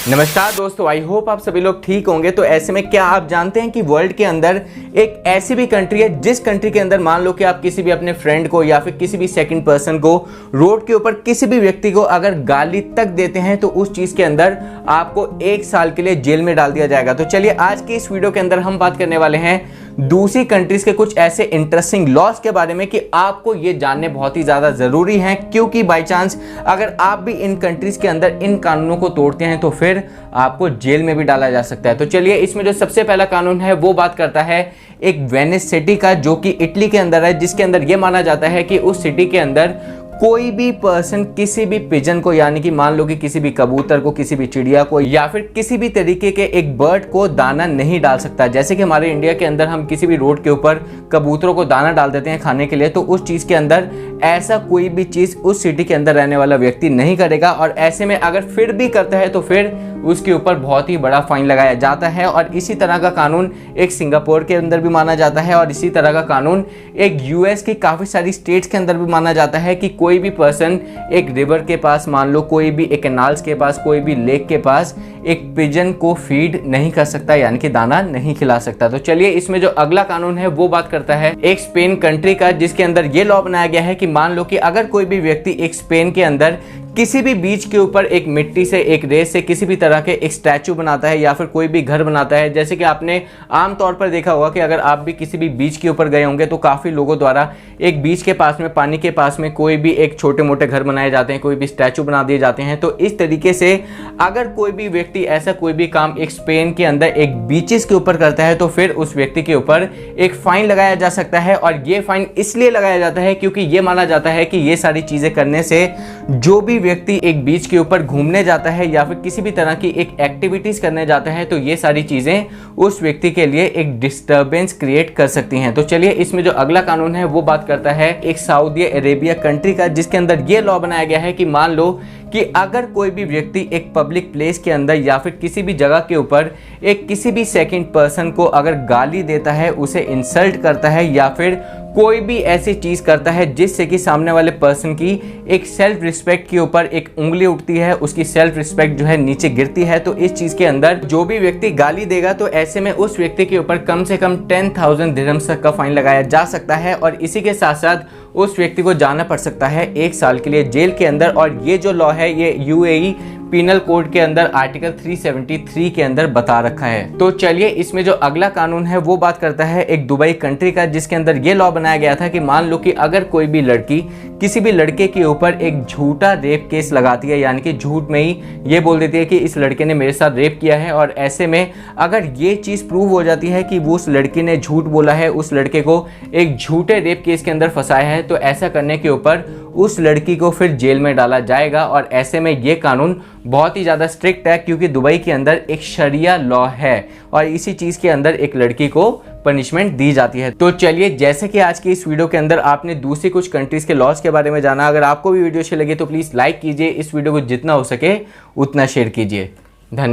नमस्कार दोस्तों, I hope आप सभी लोग ठीक होंगे। तो ऐसे में क्या आप जानते हैं कि वर्ल्ड के अंदर एक ऐसी भी कंट्री है जिस कंट्री के अंदर मान लो कि आप किसी भी अपने फ्रेंड को या फिर किसी भी सेकंड पर्सन को रोड के ऊपर किसी भी व्यक्ति को अगर गाली तक देते हैं तो उस चीज के अंदर आपको 1 साल के लिए जेल में डाल दिया जाएगा। तो चलिए आज की इस वीडियो के अंदर हम बात करने वाले हैं दूसरी कंट्रीज के कुछ ऐसे इंटरेस्टिंग लॉज के बारे में कि आपको ये जानने बहुत ही ज्यादा जरूरी है, क्योंकि बाय चांस अगर आप भी इन कंट्रीज के अंदर इन कानूनों को तोड़ते हैं तो फिर आपको जेल में भी डाला जा सकता है। तो चलिए इसमें जो सबसे पहला कानून है वो बात करता है एक वेनिस सिटी का, जो कि इटली के अंदर है, जिसके अंदर यह माना जाता है कि उस सिटी के अंदर कोई भी पर्सन किसी भी पिजन को, यानी कि मान लो कि किसी भी कबूतर को, किसी भी चिड़िया को या फिर किसी भी तरीके के एक बर्ड को दाना नहीं डाल सकता। जैसे कि हमारे इंडिया के अंदर हम किसी भी रोड के ऊपर कबूतरों को दाना डाल देते हैं खाने के लिए, तो उस चीज के अंदर ऐसा कोई भी चीज उस सिटी के अंदर रहने वाला व्यक्ति नहीं करेगा। और ऐसे में अगर फिर भी करता है तो फिर उसके ऊपर बहुत ही बड़ा फाइन लगाया जाता है। और इसी तरह का कानून एक सिंगापुर के अंदर भी माना जाता है, और इसी तरह का कानून एक यूएस की काफी सारी स्टेट्स के अंदर भी माना जाता है कि कोई भी पर्सन एक रिवर के पास, मान लो कोई भी एक कैनाल्स के पास, कोई भी लेक के पास एक पिजन को फीड नहीं कर सकता, यानी कि दाना नहीं खिला सकता। तो चलिए इसमें जो अगला कानून है वो बात करता है एक स्पेन कंट्री का, जिसके अंदर ये लॉ बनाया गया है कि मान लो कि अगर कोई भी व्यक्ति एक स्पेन के अंदर किसी भी बीच के ऊपर एक मिट्टी से, एक रेत से किसी भी तरह के एक स्टैचू बनाता है या फिर कोई भी घर बनाता है, जैसे कि आपने आमतौर पर देखा होगा कि अगर आप भी किसी भी बीच के ऊपर गए होंगे तो काफ़ी लोगों द्वारा एक बीच के पास में, पानी के पास में कोई भी एक छोटे मोटे घर बनाए जाते हैं, कोई भी स्टैचू बना दिए जाते हैं। तो इस तरीके से अगर कोई भी व्यक्ति ऐसा कोई भी काम एक स्पेन के अंदर एक बीचेस के ऊपर करता है तो फिर उस व्यक्ति के ऊपर एक फाइन लगाया जा सकता है। और ये फाइन इसलिए लगाया जाता है क्योंकि ये माना जाता है कि ये सारी चीज़ें करने से जो भी व्यक्ति एक बीच के ऊपर घूमने जाता है या फिर किसी भी तरह की एक एक्टिविटीज करने जाता है तो ये सारी चीजें उस व्यक्ति के लिए एक डिस्टरबेंस क्रिएट कर सकती हैं। तो चलिए इसमें जो अगला कानून है वो बात करता है एक सऊदी अरेबिया कंट्री का, जिसके अंदर ये लॉ बनाया गया है कि मान लो कि अगर कोई भी व्यक्ति एक पब्लिक प्लेस के अंदर या फिर किसी भी जगह के ऊपर एक किसी भी सेकंड पर्सन को अगर गाली देता है, उसे इंसल्ट करता है या फिर कोई भी ऐसी चीज करता है जिससे कि सामने वाले पर्सन की एक सेल्फ रिस्पेक्ट के ऊपर एक उंगली उठती है, उसकी सेल्फ रिस्पेक्ट जो है नीचे गिरती है, तो इस चीज के अंदर जो भी व्यक्ति गाली देगा तो ऐसे में उस व्यक्ति के ऊपर कम से कम 10,000 दिरहम्स तक का फाइन लगाया जा सकता है। और इसी के साथ साथ उस व्यक्ति को जाना पड़ सकता है 1 साल के लिए जेल के अंदर। और ये जो लॉ है ये यूएई पीनल कोड के अंदर आर्टिकल 373 के अंदर बता रखा है। तो चलिए इसमें जो अगला कानून है वो बात करता है एक दुबई कंट्री का, जिसके अंदर ये लॉ बनाया गया था कि मान लो कि अगर कोई भी लड़की किसी भी लड़के के ऊपर एक झूठा रेप केस लगाती है, यानी कि झूठ में ही ये बोल देती है कि इस लड़के ने मेरे साथ रेप किया है, और ऐसे में अगर ये चीज़ प्रूव हो जाती है कि वो उस लड़की ने झूठ बोला है, उस लड़के को एक झूठे रेप केस के अंदर फंसाया है, तो ऐसा करने के ऊपर उस लड़की को फिर जेल में डाला जाएगा। और ऐसे में ये कानून बहुत ही ज़्यादा स्ट्रिक्ट है क्योंकि दुबई के अंदर एक शरिया लॉ है और इसी चीज़ के अंदर एक लड़की को पनिशमेंट दी जाती है। तो चलिए जैसे कि आज की इस वीडियो के अंदर आपने दूसरी कुछ कंट्रीज के लॉज के बारे में जाना, अगर आपको भी वीडियो अच्छी लगी तो प्लीज़ लाइक कीजिए, इस वीडियो को जितना हो सके उतना शेयर कीजिए। धन्यवाद।